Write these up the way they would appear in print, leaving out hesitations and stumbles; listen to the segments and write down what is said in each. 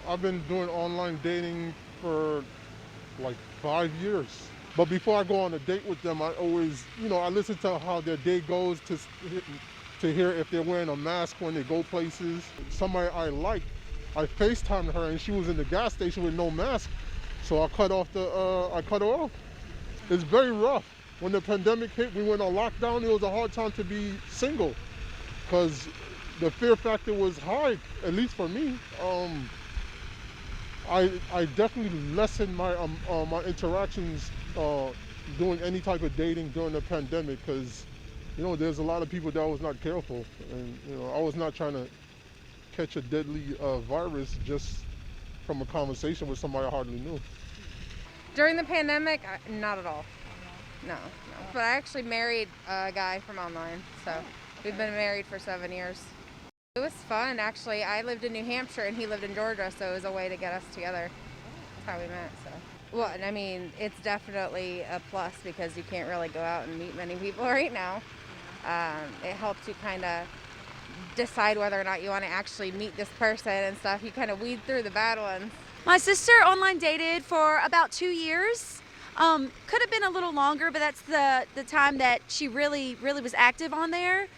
I've been doing online dating for like 5 years. But before I go on a date with them, I always, I listen to how their day goes to hear if they're wearing a mask when they go places. Somebody I like, I FaceTimed her and she was in the gas station with no mask. So I cut her off. It's very rough. When the pandemic hit, we went on lockdown. It was a hard time to be single because the fear factor was high, at least for me. I definitely lessened my interactions doing any type of dating during the pandemic because, there's a lot of people that was not careful. And, I was not trying to catch a deadly virus just from a conversation with somebody I hardly knew. During the pandemic, not at all. No. But I actually married a guy from online, so we've been married for 7 years. It was fun, actually. I lived in New Hampshire and he lived in Georgia, so it was a way to get us together. That's how we met, so. Well, I mean, it's definitely a plus because you can't really go out and meet many people right now. It helps you kind of decide whether or not you want to actually meet this person and stuff. You kind of weed through the bad ones. My sister online dated for about 2 years. Could have been a little longer, but that's the time that she really was active on there.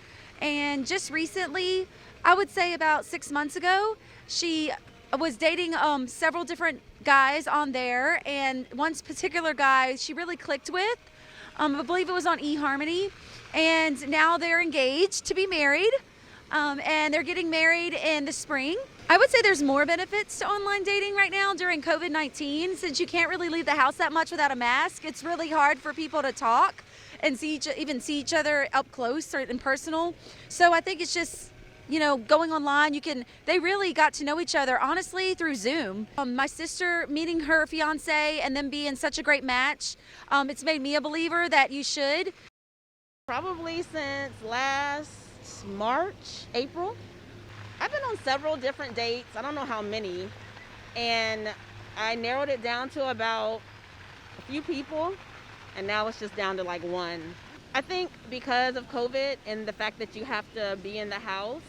And just recently, I would say about 6 months ago, she was dating several different guys on there, and one particular guy she really clicked with. I believe it was on eHarmony, and now they're engaged to be married, and they're getting married in the spring. I would say there's more benefits to online dating right now during COVID-19. Since you can't really leave the house that much without a mask, it's really hard for people to talk and see each other up close or in personal. So I think it's just, going online, they really got to know each other, honestly, through Zoom. My sister meeting her fiance and them being such a great match, it's made me a believer that you should. Probably since last March, April. I've been on several different dates. I don't know how many. And I narrowed it down to about a few people. And now it's just down to like one. I think because of COVID and the fact that you have to be in the house,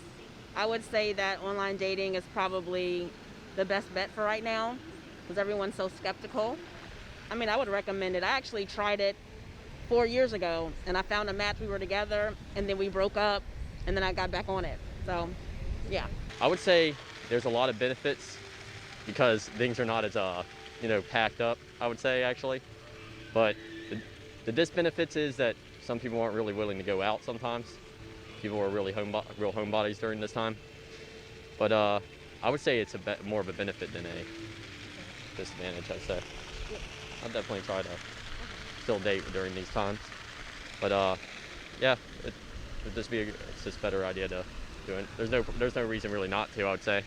I would say that online dating is probably the best bet for right now because everyone's so skeptical. I mean, I would recommend it. I actually tried it 4 years ago and I found a match. We were together and then we broke up and then I got back on it. So, yeah. I would say there's a lot of benefits because things are not as, packed up, I would say, actually. But the disbenefits is that some people aren't really willing to go out sometimes. People are really real homebodies during this time. But I would say it's more of a benefit than a disadvantage, I'd say. I'll definitely try to still date during these times. But yeah, it's just a better idea to do it. There's no reason really not to, I would say.